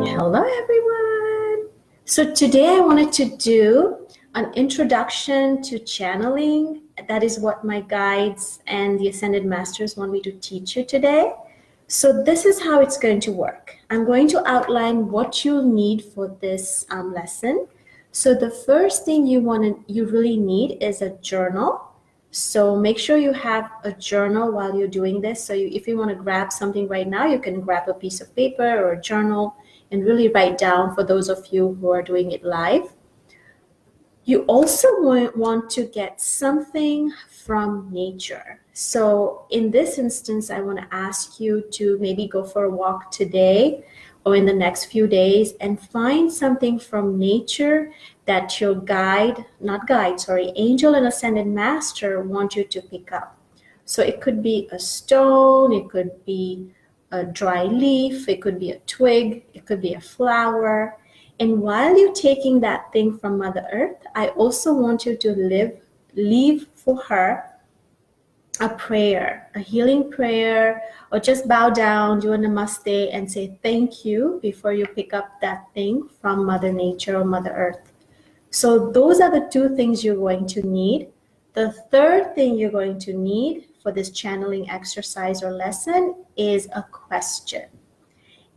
Hello everyone! So today I wanted to do an introduction to channeling. That is what my guides and the Ascended Masters want me to teach you today. So this is how it's going to work. I'm going to outline what you'll need for this lesson. So the first thing you really need is a journal. So make sure you have a journal while you're doing this. So if you want to grab something right now, you can grab a piece of paper or a journal and really write down for those of you who are doing it live. You also want to get something from nature. So in this instance, I want to ask you to maybe go for a walk today or in the next few days and find something from nature that your angel and ascended master want you to pick up. So it could be a stone, it could be a dry leaf, it could be a twig, it could be a flower. And while you're taking that thing from Mother Earth, I also want you to leave for her a prayer, a healing prayer, or just bow down, do a namaste and say thank you before you pick up that thing from Mother Nature or Mother Earth. So those are the two things you're going to need. The third thing you're going to need for this channeling exercise or lesson is a question.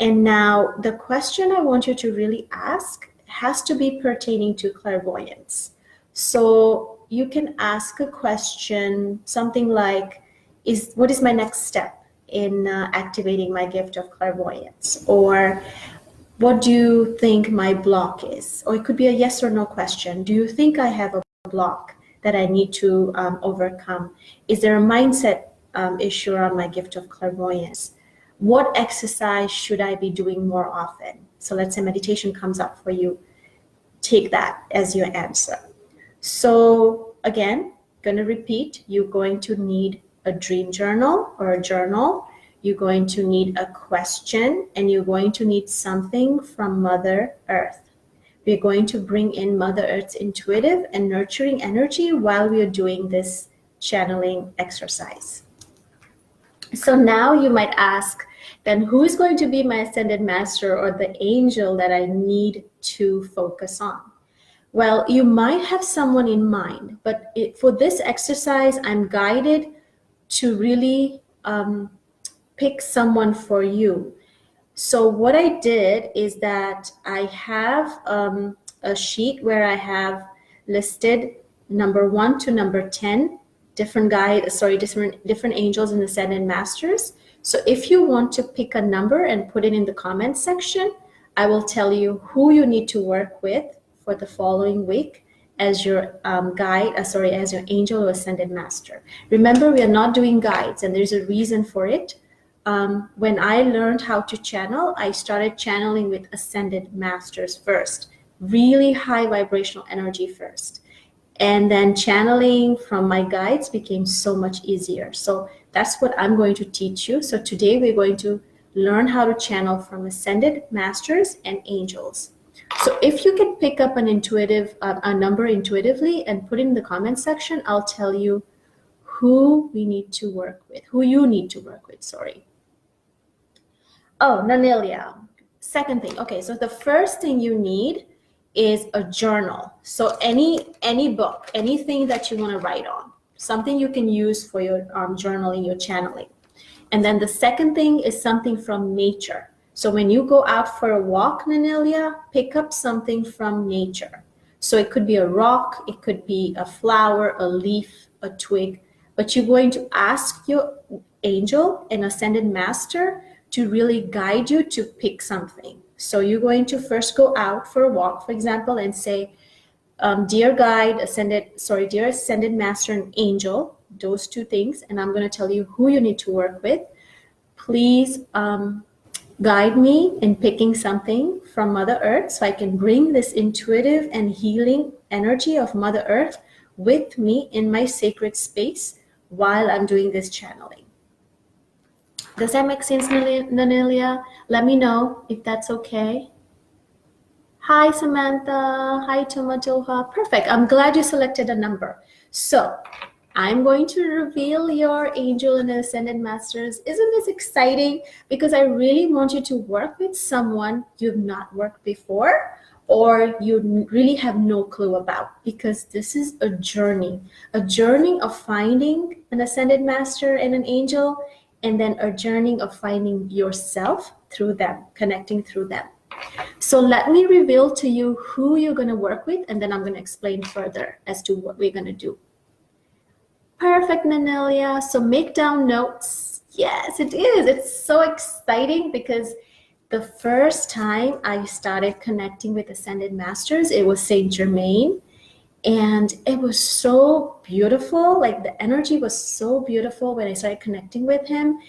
And now the question I want you to really ask has to be pertaining to clairvoyance. So you can ask a question, something like, what is my next step in activating my gift of clairvoyance? Or what do you think my block is? Or it could be a yes or no question. Do you think I have a block that I need to overcome? Is there a mindset issue around my gift of clairvoyance? What exercise should I be doing more often? So let's say meditation comes up for you. Take that as your answer. So again, going to repeat, you're going to need a dream journal or a journal. You're going to need a question, and you're going to need something from Mother Earth. We're going to bring in Mother Earth's intuitive and nurturing energy while we are doing this channeling exercise. So now you might ask, then who is going to be my ascended master or the angel that I need to focus on? Well, you might have someone in mind, but for this exercise, I'm guided to really pick someone for you. So what I did is that I have a sheet where I have listed number 1 to number 10 different angels and ascended masters. So if you want to pick a number and put it in the comment section, I will tell you who you need to work with for the following week as your as your angel or ascended master. Remember, we are not doing guides, and there's a reason for it. When I learned how to channel, I started channeling with ascended masters first, really high vibrational energy first. And then channeling from my guides became so much easier. So that's what I'm going to teach you. So today we're going to learn how to channel from ascended masters and angels. So if you can pick up a number intuitively and put it in the comment section, I'll tell you who you need to work with, sorry. Oh, Nanilia. Second thing. Okay, so the first thing you need is a journal. So any book, anything that you want to write on, something you can use for your journaling, your channeling. And then the second thing is something from nature. So when you go out for a walk, Nanilia, pick up something from nature. So it could be a rock, it could be a flower, a leaf, a twig, but you're going to ask your angel and ascended master to really guide you to pick something. So you're going to first go out for a walk, for example, and say, dear ascended master and angel, those two things, and I'm going to tell you who you need to work with. Please guide me in picking something from Mother Earth so I can bring this intuitive and healing energy of Mother Earth with me in my sacred space while I'm doing this channeling. Does that make sense, Nanelia? Let me know if that's okay. Hi, Samantha. Hi, Tomatoha. Perfect. I'm glad you selected a number. So I'm going to reveal your angel and ascended masters. Isn't this exciting? Because I really want you to work with someone you've not worked before or you really have no clue about, because this is a journey of finding an ascended master and an angel, and then a journey of finding yourself through them, connecting through them. So let me reveal to you who you're going to work with, and then I'm going to explain further as to what we're going to do. Perfect, Nanelia. So make down notes. Yes, it is. It's so exciting because the first time I started connecting with Ascended Masters, it was Saint Germain. And it was so beautiful. Like the energy was so beautiful when I started connecting with him.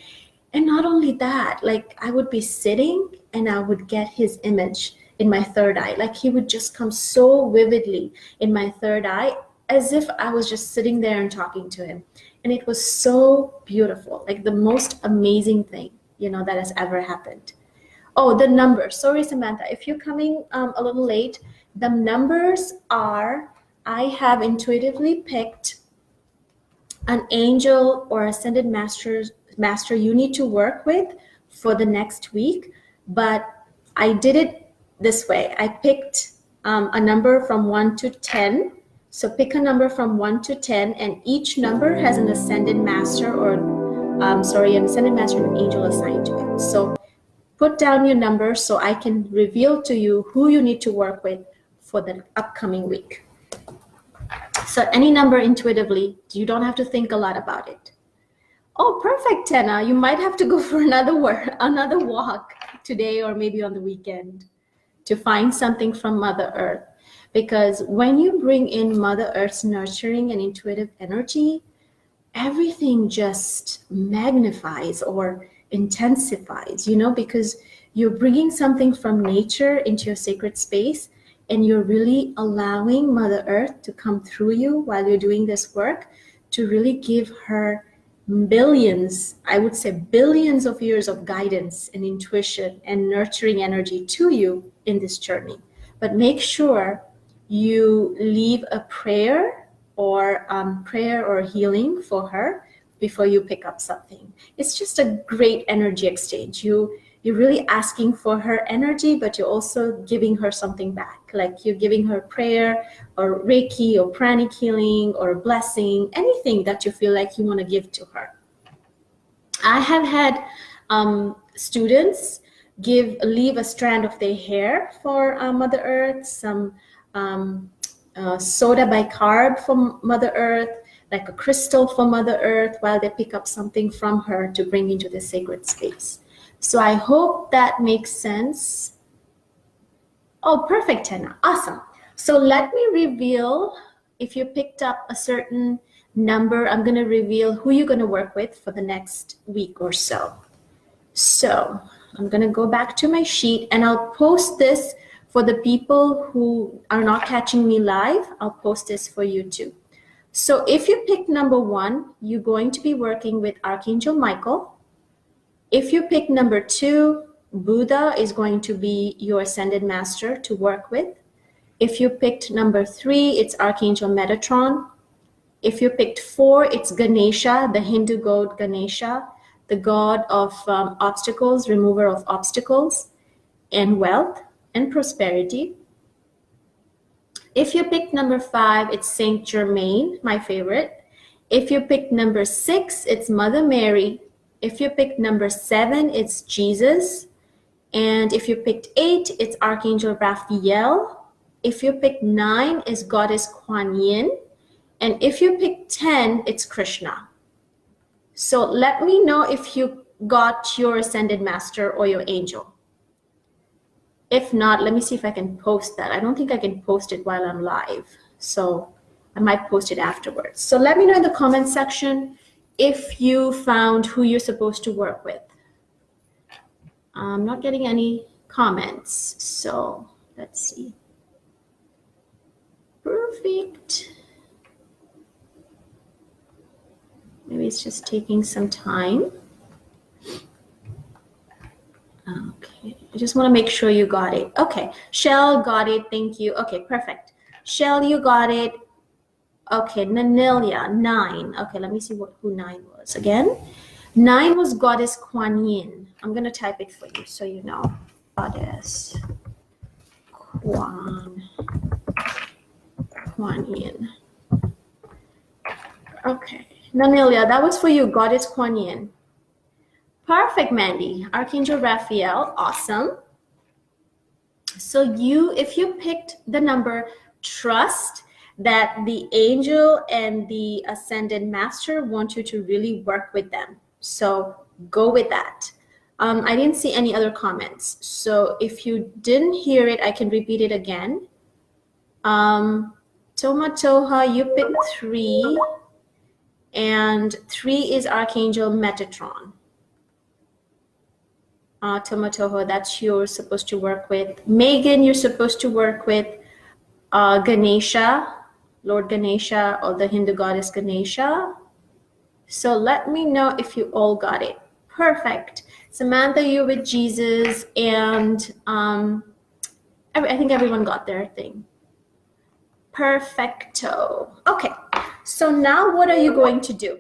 And not only that, like I would be sitting and I would get his image in my third eye. Like he would just come so vividly in my third eye, as if I was just sitting there and talking to him. And it was so beautiful, like the most amazing thing, that has ever happened. Oh, the numbers. Sorry, Samantha, if you're coming a little late, the numbers are, I have intuitively picked an angel or ascended master you need to work with for the next week, but I did it this way. I picked a number from 1 to 10. So pick a number from 1 to 10, and each number has an ascended master an ascended master and an angel assigned to it. So put down your number so I can reveal to you who you need to work with for the upcoming week. So any number intuitively, you don't have to think a lot about it. Oh, perfect, Tena. You might have to go for another walk today or maybe on the weekend to find something from Mother Earth. Because when you bring in Mother Earth's nurturing and intuitive energy, everything just magnifies or intensifies, because you're bringing something from nature into your sacred space, and you're really allowing Mother Earth to come through you while you're doing this work to really give her billions, I would say billions of years of guidance and intuition and nurturing energy to you in this journey. But make sure you leave a prayer or healing for her before you pick up something. It's just a great energy exchange. You're really asking for her energy, but you're also giving her something back. Like you're giving her prayer or Reiki or Pranic Healing or blessing, anything that you feel like you want to give to her. I have had students leave a strand of their hair for Mother Earth, some soda bicarb from Mother Earth, like a crystal from Mother Earth, while they pick up something from her to bring into the sacred space. So I hope that makes sense. Oh, perfect, Tena. Awesome. So let me reveal, if you picked up a certain number, I'm going to reveal who you're going to work with for the next week or so. So I'm going to go back to my sheet and I'll post this for the people who are not catching me live. I'll post this for you too. So if you pick number 1, you're going to be working with Archangel Michael. If you pick number 2, Buddha is going to be your ascended master to work with. If you picked number 3, it's Archangel Metatron. If you picked 4, it's Ganesha, the Hindu god Ganesha, the god of obstacles, remover of obstacles, and wealth and prosperity. If you picked number 5, it's Saint Germain, my favorite. If you picked number 6, it's Mother Mary. If you picked number 7, it's Jesus. And if you picked 8, it's Archangel Raphael. If you picked 9, it's Goddess Kuan Yin. And if you picked 10, it's Krishna. So let me know if you got your ascended master or your angel. If not, let me see if I can post that. I don't think I can post it while I'm live. So I might post it afterwards. So let me know in the comment section if you found who you're supposed to work with. I'm not getting any comments, so let's see. Perfect. Maybe it's just taking some time. Okay, I just want to make sure you got it. Okay, Shell got it, thank you. Okay, perfect. Shell, you got it. Okay, Nanilia, 9. Okay, let me see who 9 was again. 9 was Goddess Kuan Yin. I'm going to type it for you so you know. Goddess Kuan Yin. Okay, Nanilia, that was for you, Goddess Kuan Yin. Perfect, Mandy. Archangel Raphael, awesome. So if you picked the number, trust that the angel and the ascended master want you to really work with them. So go with that. I didn't see any other comments. So if you didn't hear it, I can repeat it again. Toma Toha, you picked 3, and 3 is Archangel Metatron. Toma Toha, that's you're supposed to work with. Megan, you're supposed to work with Ganesha, Lord Ganesha, or the Hindu goddess Ganesha. So let me know if you all got it. Perfect. Samantha, you with Jesus, and I think everyone got their thing. Perfecto. Okay, so now what are you going to do?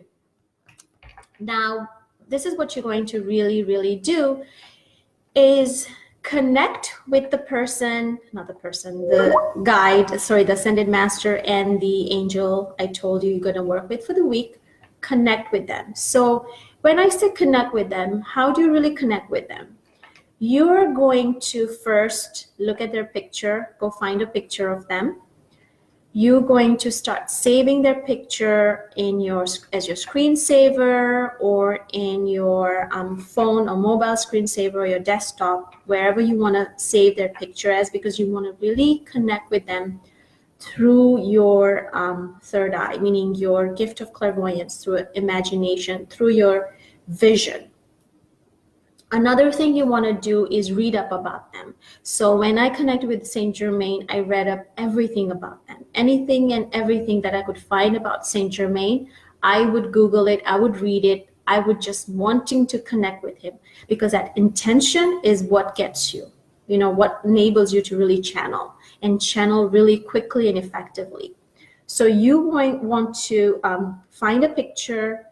Now, this is what you're going to really, really do is connect with the person, not the person, the guide, sorry, the ascended master and the angel I told you you're going to work with for the week. Connect with them. So when I say connect with them, how do you really connect with them? You're going to first look at their picture, go find a picture of them. You're going to start saving their picture in as your screensaver or in your phone or mobile screensaver or your desktop, wherever you want to save their picture as, because you want to really connect with them through your third eye, meaning your gift of clairvoyance, through imagination, through your vision. Another thing you want to do is read up about them. So when I connected with Saint Germain, I read up everything about them. Anything and everything that I could find about Saint Germain, I would Google it, I would read it. I would just wanting to connect with him, because that intention is what gets you, what enables you to really channel really quickly and effectively. So you might want to find a picture,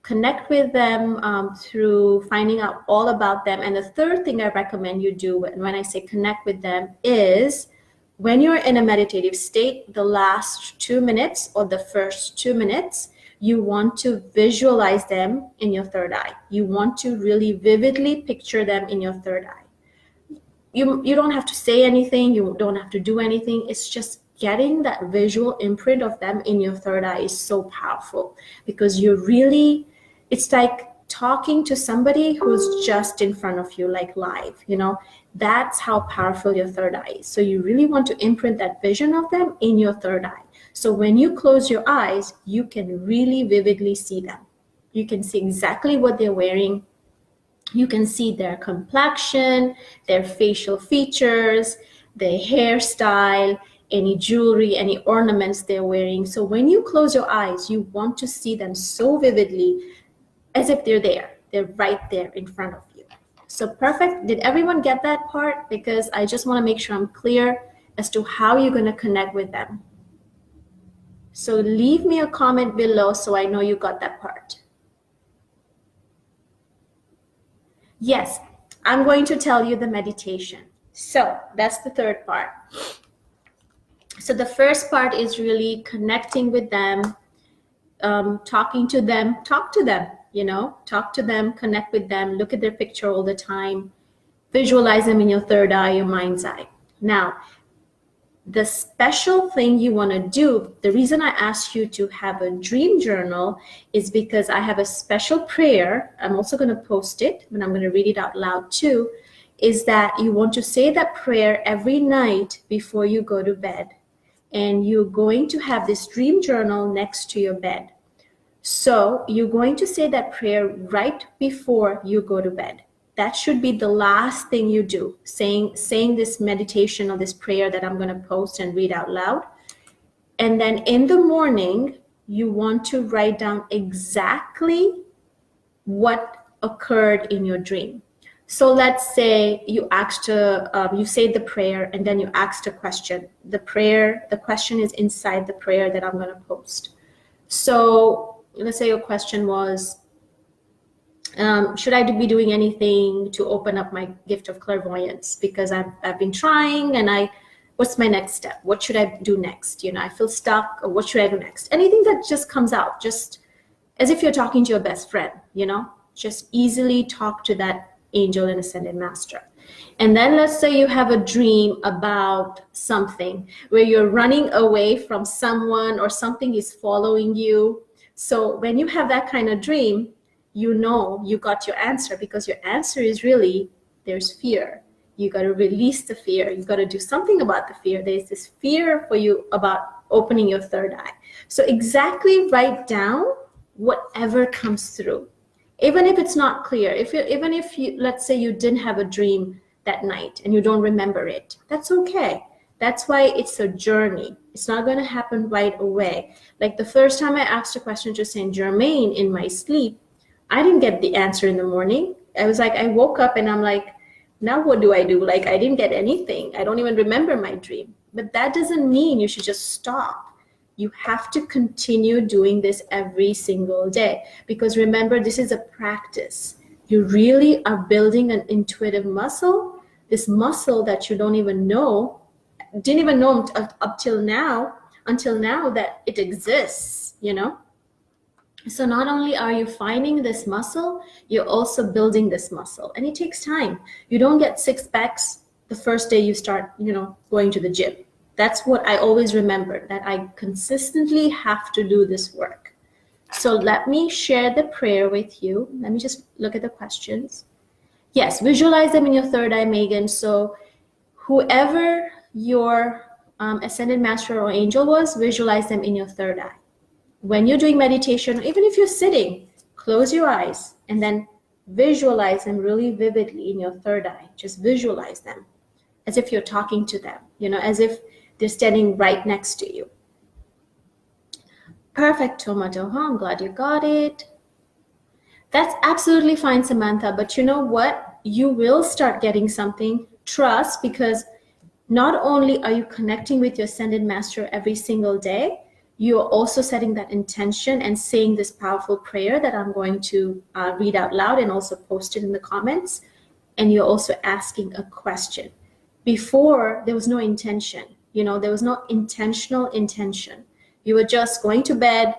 connect with them through finding out all about them. And the third thing I recommend you do when I say connect with them is when you're in a meditative state, the last 2 minutes or the first 2 minutes, you want to visualize them in your third eye. You want to really vividly picture them in your third eye. You don't have to say anything. You don't have to do anything. It's just getting that visual imprint of them in your third eye is so powerful, because it's like talking to somebody who's just in front of you, like live, that's how powerful your third eye is. So you really want to imprint that vision of them in your third eye. So when you close your eyes, you can really vividly see them. You can see exactly what they're wearing. You can see their complexion, their facial features, their hairstyle, any jewelry, any ornaments they're wearing. So when you close your eyes, you want to see them so vividly, as if they're there. They're right there in front of you. So perfect. Did everyone get that part? Because I just want to make sure I'm clear as to how you're going to connect with them. So leave me a comment below so I know you got that part. Yes, I'm going to tell you the meditation. So that's the third part. So the first part is really connecting with them, talking to them, talk to them, connect with them, look at their picture all the time, visualize them in your third eye, your mind's eye. Now, the special thing you want to do, the reason I asked you to have a dream journal is because I have a special prayer. I'm also going to post it, but I'm going to read it out loud too, is that you want to say that prayer every night before you go to bed. And you're going to have this dream journal next to your bed. So you're going to say that prayer right before you go to bed. That should be the last thing you do, saying this meditation or this prayer that I'm going to post and read out loud. And then in the morning, you want to write down exactly what occurred in your dream. So let's say you asked you say the prayer and then you asked a question. The question is inside the prayer that I'm going to post. So let's say your question was, should I be doing anything to open up my gift of clairvoyance? Because I've been trying, and what's my next step? What should I do next? I feel stuck, or what should I do next? Anything that just comes out, just as if you're talking to your best friend, just easily talk to that angel and ascended master. And then let's say you have a dream about something where you're running away from someone or something is following you. So when you have that kind of dream, you got your answer, because your answer is really, there's fear. You got to release the fear. You got to do something about the fear. There's this fear for you about opening your third eye. So exactly write down whatever comes through. Even if it's not clear, even if you, let's say you didn't have a dream that night and you don't remember it, that's okay. That's why it's a journey. It's not going to happen right away. Like the first time I asked a question to Saint Germain in my sleep, I didn't get the answer in the morning. I woke up and I'm like, now what do I do? Like, I didn't get anything. I don't even remember my dream. But that doesn't mean you should just stop. You have to continue doing this every single day, because remember, this is a practice. You really are building an intuitive muscle, this muscle that you didn't even know up till now that it exists, So not only are you finding this muscle, you're also building this muscle, and it takes time. You don't get 6 packs the first day you start, going to the gym. That's what I always remember, that I consistently have to do this work. So let me share the prayer with you. Let me just look at the questions. Yes, visualize them in your third eye, Megan. So whoever your ascended master or angel was, visualize them in your third eye. When you're doing meditation, even if you're sitting, close your eyes and then visualize them really vividly in your third eye. Just visualize them as if you're talking to them, as if they're standing right next to you. Perfect, Tomato. I'm glad you got it. That's absolutely fine, Samantha. But you know what? You will start getting something. Trust, because not only are you connecting with your ascended master every single day, you're also setting that intention and saying this powerful prayer that I'm going to read out loud and also post it in the comments. And you're also asking a question. Before, there was no intention. There was no intentional intention. You were just going to bed,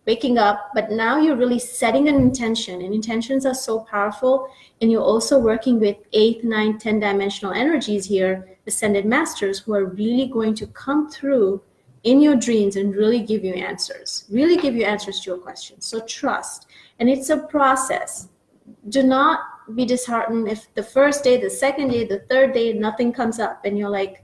waking up, but now you're really setting an intention, and intentions are so powerful. And you're also working with 8, 9, 10 dimensional energies here, ascended masters, who are really going to come through in your dreams and really give you answers to your questions. So trust, and it's a process. Do not be disheartened if the first day, the second day, the third day, nothing comes up and you're like,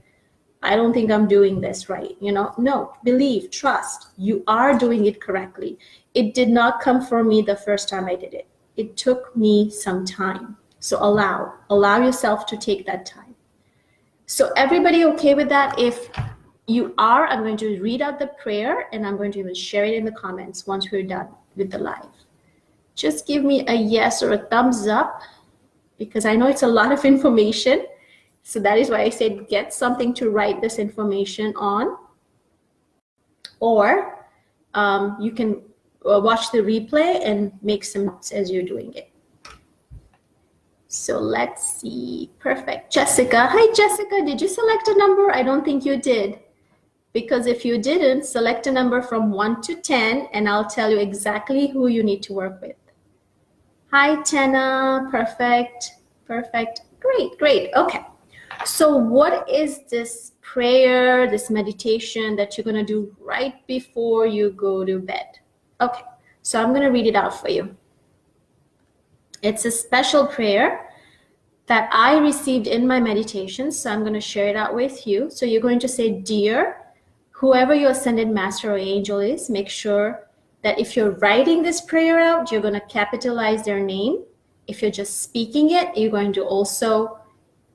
I don't think I'm doing this right. No, believe, trust. You are doing it correctly. It did not come from me the first time I did it. It took me some time. So allow yourself to take that time. So everybody okay with that? If you are, I'm going to read out the prayer and I'm going to even share it in the comments once we're done with the live. Just give me a yes or a thumbs up, because I know it's a lot of information. So that is why I said get something to write this information on, or you can watch the replay and make some notes as you're doing it. So let's see. Perfect. Jessica. Hi, Jessica. Did you select a number? I don't think you did. Because if you didn't, select a number from 1 to 10 and I'll tell you exactly who you need to work with. Hi, Tana. Perfect. Great. Okay. So what is this prayer, this meditation that you're going to do right before you go to bed? Okay. So I'm going to read it out for you. It's a special prayer that I received in my meditation. So I'm going to share it out with you. So you're going to say, dear, whoever your ascended master or angel is, make sure that if you're writing this prayer out, you're going to capitalize their name. If you're just speaking it, you're going to also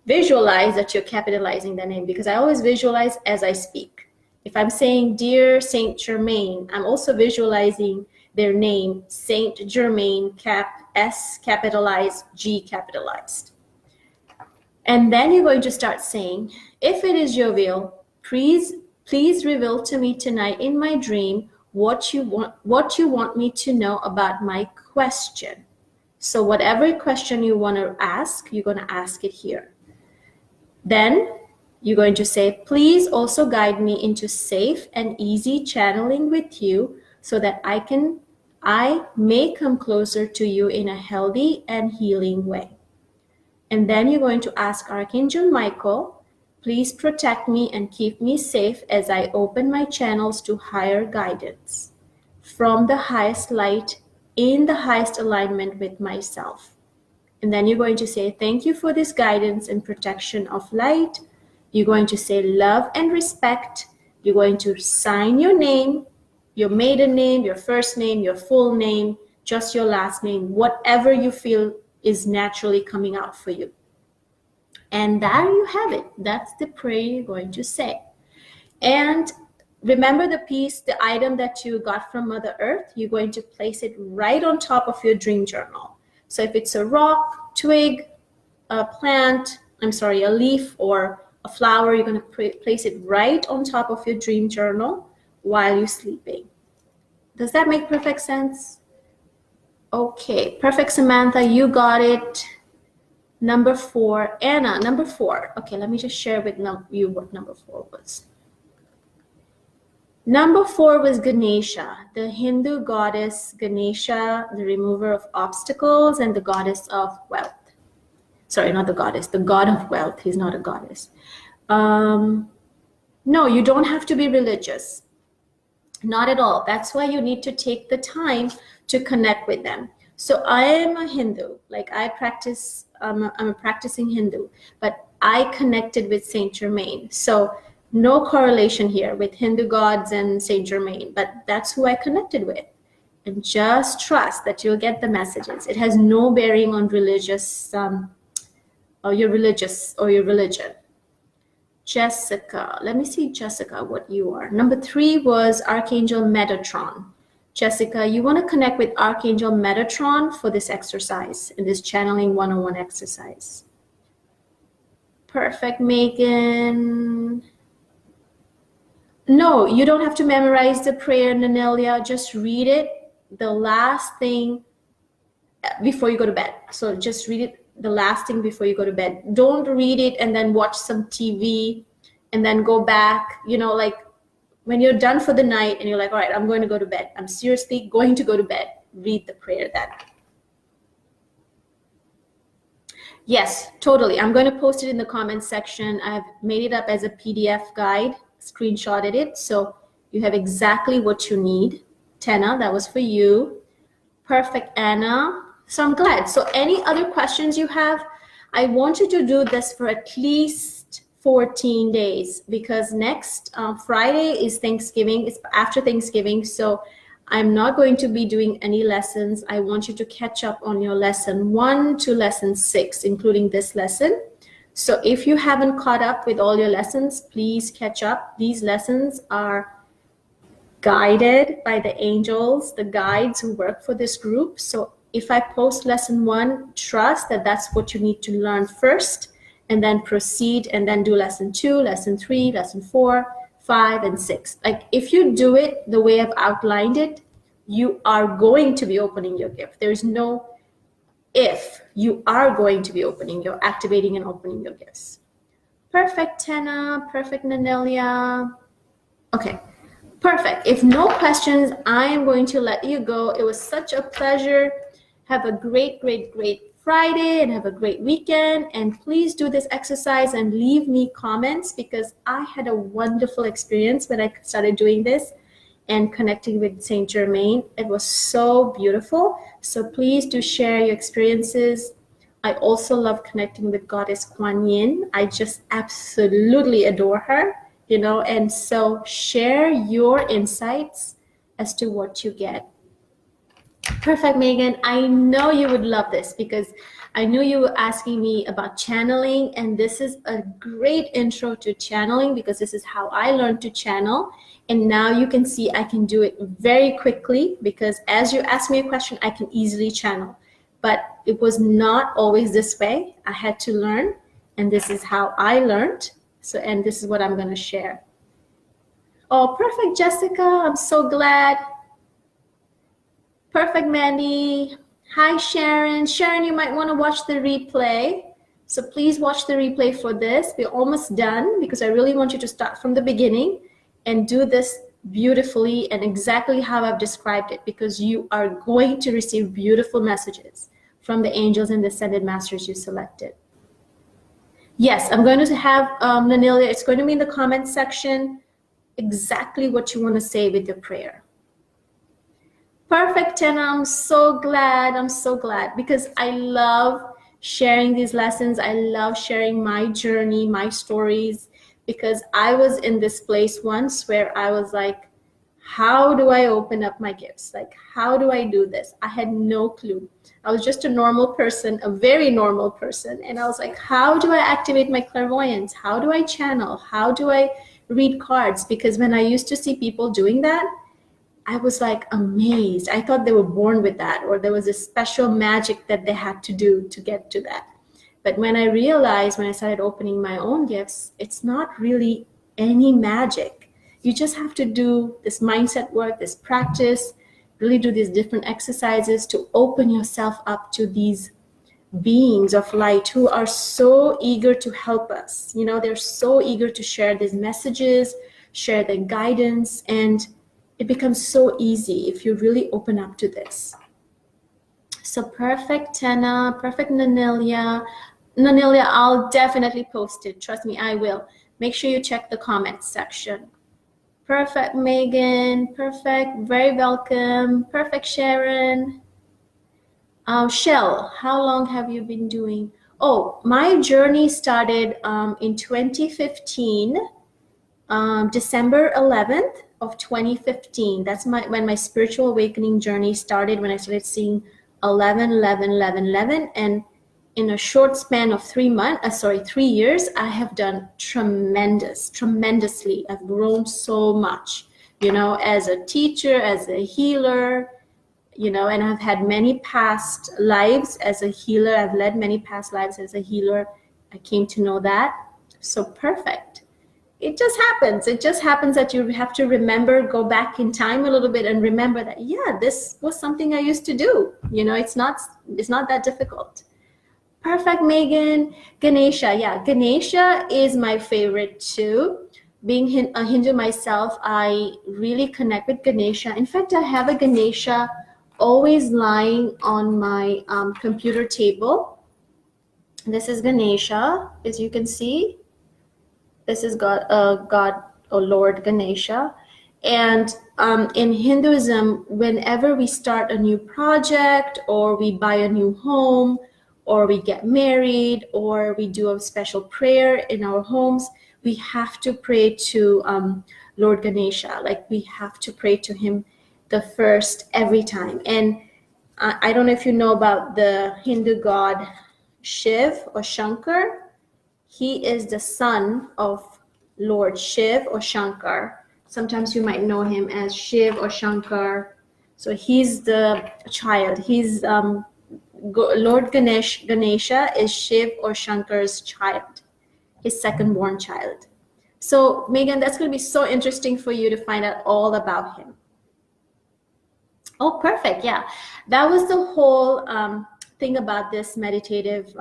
visualize that you're capitalizing their name, because I always visualize as I speak. If I'm saying, dear Saint Germain, I'm also visualizing their name, Saint Germain, S capitalized, G capitalized. And then you're going to start saying, if it is your will, please reveal to me tonight in my dream what you want me to know about my question. So whatever question you want to ask, you're going to ask it here. Then you're going to say, please also guide me into safe and easy channeling with you so that I may come closer to you in a healthy and healing way. And then you're going to ask Archangel Michael, please protect me and keep me safe as I open my channels to higher guidance from the highest light in the highest alignment with myself. And then you're going to say, thank you for this guidance and protection of light. You're going to say love and respect. You're going to sign your name, your maiden name, your first name, your full name, just your last name, whatever you feel is naturally coming out for you. And there you have it. That's the prayer you're going to say. And remember the piece, the item that you got from Mother Earth, you're going to place it right on top of your dream journal. So if it's a rock, twig, a plant, a leaf or a flower, you're going to place it right on top of your dream journal while you're sleeping. Does that make perfect sense? Okay, perfect, Samantha, you got it. Number 4, Anna, number 4. Okay, let me just share with you what number 4 was. Number 4 was Ganesha, the Hindu goddess Ganesha, the remover of obstacles and the goddess of wealth. Sorry, not the goddess, the god of wealth. He's not a goddess. No, you don't have to be religious. Not at all. That's why you need to take the time to connect with them. So I am a Hindu, like I practice, I'm a practicing Hindu, but I connected with Saint Germain. So no correlation here with Hindu gods and Saint Germain, but that's who I connected with. And just trust that you'll get the messages. It has no bearing on religious, or your religion. Jessica, let me see, Jessica, what you are. Number 3 was Archangel Metatron. Jessica, you want to connect with Archangel Metatron for this exercise, in this channeling 101 exercise. Perfect, Megan. No, you don't have to memorize the prayer, Nanelia. Just read it the last thing before you go to bed. So just read it the last thing before you go to bed. Don't read it and then watch some TV and then go back, like when you're done for the night and you're like, all right, I'm going to go to bed. I'm seriously going to go to bed. Read the prayer then. Yes, totally. I'm going to post it in the comments section. I've made it up as a PDF guide, screenshotted it. So you have exactly what you need. Tena, that was for you. Perfect, Anna. So I'm glad. So any other questions you have, I want you to do this for at least 14 days because next Friday is Thanksgiving. It's after Thanksgiving. So I'm not going to be doing any lessons. I want you to catch up on your lesson 1 to lesson 6, including this lesson. So if you haven't caught up with all your lessons, please catch up. These lessons are guided by the angels, the guides who work for this group. So if I post lesson 1, trust that that's what you need to learn first, and then proceed and then do lesson 2, lesson 3, lesson 4, 5, and 6. Like if you do it the way I've outlined it, you are going to be opening your gift. There's no if. You are going to be activating and opening your gifts. Perfect, Tena. Perfect, Nanelia. Okay. Perfect. If no questions, I am going to let you go. It was such a pleasure. Have a great, great, great Friday and have a great weekend. And please do this exercise and leave me comments because I had a wonderful experience when I started doing this and connecting with Saint Germain. It was so beautiful. So please do share your experiences. I also love connecting with Goddess Kuan Yin. I just absolutely adore her. And so share your insights as to what you get. Perfect, Megan. I know you would love this because I knew you were asking me about channeling, and this is a great intro to channeling because this is how I learned to channel. And now you can see I can do it very quickly because as you ask me a question, I can easily channel. But it was not always this way. I had to learn. And this is how I learned. So, and this is what I'm going to share. Oh, perfect, Jessica. I'm so glad. Perfect, Mandy. Hi, Sharon. Sharon, you might want to watch the replay. So please watch the replay for this. We're almost done because I really want you to start from the beginning and do this beautifully and exactly how I've described it, because you are going to receive beautiful messages from the angels and the ascended masters you selected. Yes, I'm going to have Nanilia, it's going to be in the comment section exactly what you want to say with your prayer. Perfect, Tina. I'm so glad. I'm so glad because I love sharing these lessons. I love sharing my journey, my stories, because I was in this place once where I was like, how do I open up my gifts? Like, how do I do this? I had no clue. I was just a normal person, a very normal person. And I was like, how do I activate my clairvoyance? How do I channel? How do I read cards? Because when I used to see people doing that, I was like amazed. I thought they were born with that, or there was a special magic that they had to do to get to that. But when I realized, when I started opening my own gifts, it's not really any magic. You just have to do this mindset work, this practice, really do these different exercises to open yourself up to these beings of light who are so eager to help us. You know, they're so eager to share these messages, share their guidance, and it becomes so easy if you really open up to this. So perfect, Tana, perfect, Nanilia. Nanilia, I'll definitely post it. Trust me, I will. Make sure you check the comments section. Perfect, Megan. Perfect, very welcome. Perfect, Sharon. Shell, how long have you been doing? Oh, my journey started in 2015. December 11th of 2015. That's when my spiritual awakening journey started, when I started seeing 11, 11, 11, 11. And in a short span of 3 years, I have done tremendously. I've grown so much, you know, as a teacher, as a healer, you know, and I've had many past lives as a healer. I've led many past lives as a healer. I came to know that. So perfect. It just happens. It just happens that you have to remember, go back in time a little bit and remember that, yeah, this was something I used to do. You know, it's not that difficult. Perfect, Megan. Ganesha. Yeah, Ganesha is my favorite too. Being a Hindu myself, I really connect with Ganesha. In fact, I have a Ganesha always lying on my computer table. This is Ganesha, as you can see. This is God, or Lord Ganesha. And in Hinduism, whenever we start a new project, or we buy a new home, or we get married, or we do a special prayer in our homes, we have to pray to Lord Ganesha. Like, we have to pray to him the first every time. And I don't know if you know about the Hindu god Shiv or Shankar. He is the son of Lord Shiv or Shankar. Sometimes you might know him as Shiv or Shankar. So he's the child. He's Lord Ganesha is Shiv or Shankar's child, his second born child. So Megan, that's going to be so interesting for you to find out all about him. Oh, perfect. Yeah, that was the whole thing about this meditative,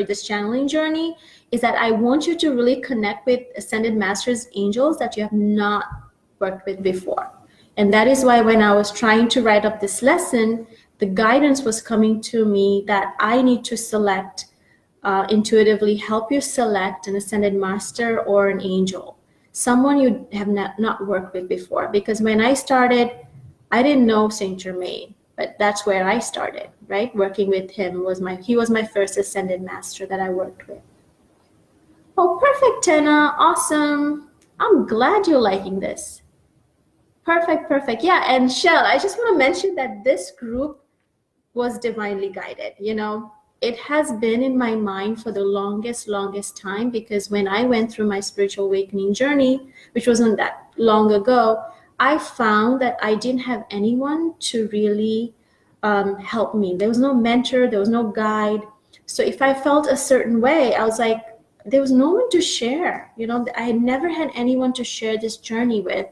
this channeling journey, is that I want you to really connect with ascended masters, angels that you have not worked with before. And that is why when I was trying to write up this lesson, the guidance was coming to me that I need to select, intuitively help you select an ascended master or an angel, someone you have not worked with before. Because when I started, I didn't know Saint Germain, but that's where I started, right? Working with him he was my first ascended master that I worked with. Oh, perfect, Tina. Awesome. I'm glad you're liking this. Perfect. Yeah, and Shell, I just want to mention that this group was divinely guided. You know, it has been in my mind for the longest time, because when I went through my spiritual awakening journey, which wasn't that long ago, I found that I didn't have anyone to really help me. There was no mentor, there was no guide. So if I felt a certain way, I was like, there was no one to share. I had never had anyone to share this journey with,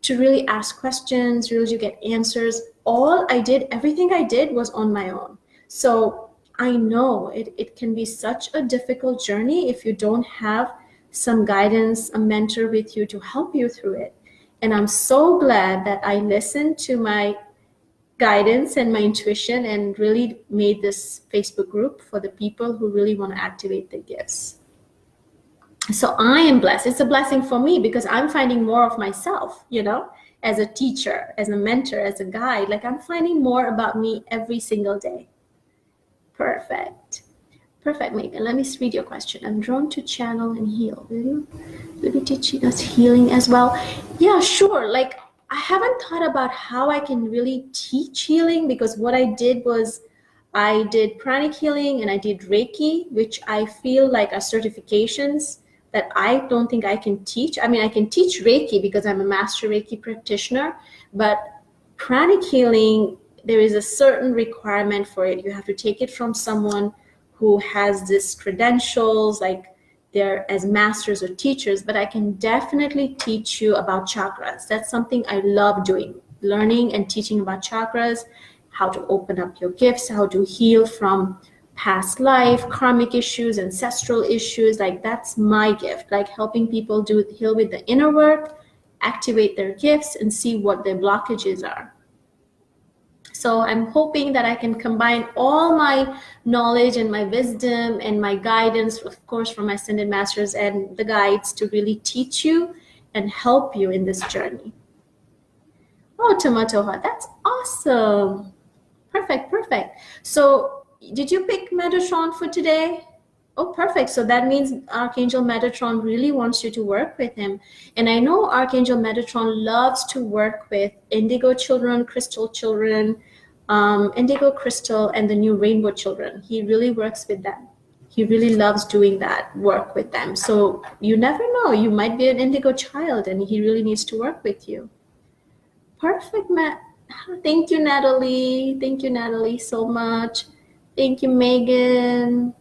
to really ask questions, really to get answers. Everything I did was on my own. So I know it can be such a difficult journey if you don't have some guidance, a mentor with you to help you through it. And I'm so glad that I listened to my guidance and my intuition and really made this Facebook group for the people who really want to activate their gifts. So I am blessed. It's a blessing for me because I'm finding more of myself, as a teacher, as a mentor, as a guide. Like, I'm finding more about me every single day. Perfect, Megan. Let me read your question. I'm drawn to channel and heal. Will you be teaching us healing as well? Yeah, sure. Like, I haven't thought about how I can really teach healing, because what I did was I did Pranic Healing and I did Reiki, which I feel like are certifications that I don't think I can teach. I mean, I can teach Reiki because I'm a master Reiki practitioner, but Pranic Healing, there is a certain requirement for it. You have to take it from someone who has this credentials, like they're as masters or teachers, but I can definitely teach you about chakras. That's something I love doing, learning and teaching about chakras, how to open up your gifts, how to heal from past life, karmic issues, ancestral issues. Like, that's my gift, like helping people heal with the inner work, activate their gifts, and see what their blockages are. So I'm hoping that I can combine all my knowledge and my wisdom and my guidance, of course, from my Ascended Masters and the guides, to really teach you and help you in this journey. Oh, Tomatoha, that's awesome. Perfect. So did you pick Metatron for today? Oh, perfect. So that means Archangel Metatron really wants you to work with him. And I know Archangel Metatron loves to work with indigo children, crystal children, indigo crystal, and the new rainbow children. He really works with them. He really loves doing that work with them. So you never know. You might be an indigo child and he really needs to work with you. Perfect, Matt. Thank you, Natalie. Thank you, Natalie, so much. Thank you, Megan.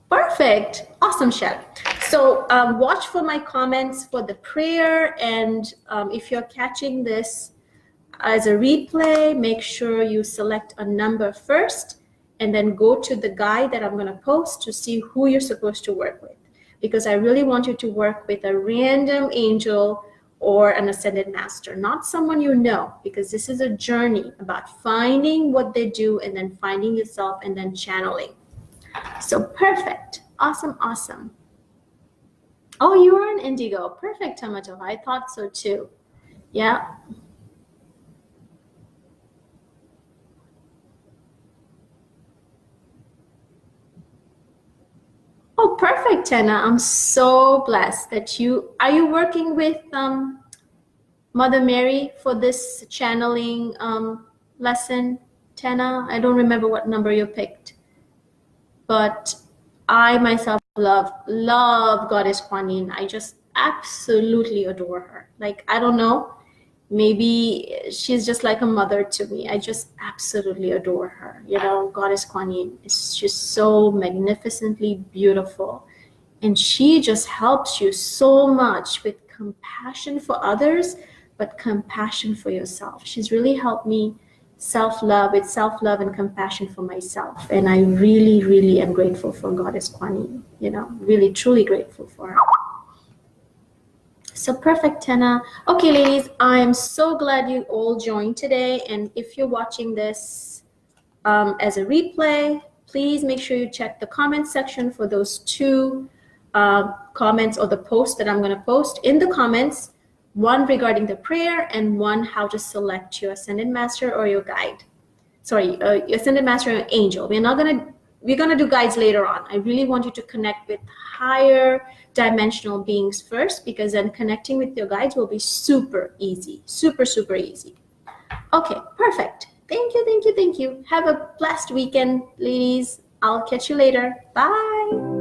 Perfect. Awesome, Chef. So watch for my comments for the prayer. And if you're catching this as a replay, make sure you select a number first and then go to the guide that I'm going to post to see who you're supposed to work with. Because I really want you to work with a random angel or an Ascended Master, not someone you know, because this is a journey about finding what they do and then finding yourself and then channeling. So perfect. Awesome. Oh, you are an indigo. Perfect, Tomato. I thought so too. Yeah. Oh, perfect, Tena. I'm so blessed that are you working with Mother Mary for this channeling lesson, Tena? I don't remember what number you picked, but I myself love Goddess Kuan Yin. I just absolutely adore her. Like, I don't know, maybe she's just like a mother to me. I just absolutely adore her. Goddess Kuan Yin is just so magnificently beautiful. And she just helps you so much with compassion for others, but compassion for yourself. She's really helped me self-love and compassion for myself. And I really am grateful for Goddess Kuan Yin, really truly grateful for her. So perfect, Tena. Okay, ladies, I'm so glad you all joined today. And if you're watching this as a replay, please make sure you check the comment section for those two comments, or the post that I'm going to post in the comments. One regarding the prayer and one how to select your Ascended Master or your guide. Sorry, your Ascended Master or angel. We're gonna do guides later on. I really want you to connect with higher dimensional beings first, because then connecting with your guides will be super easy. Super easy. Okay, perfect. Thank you. Have a blessed weekend, ladies. I'll catch you later. Bye.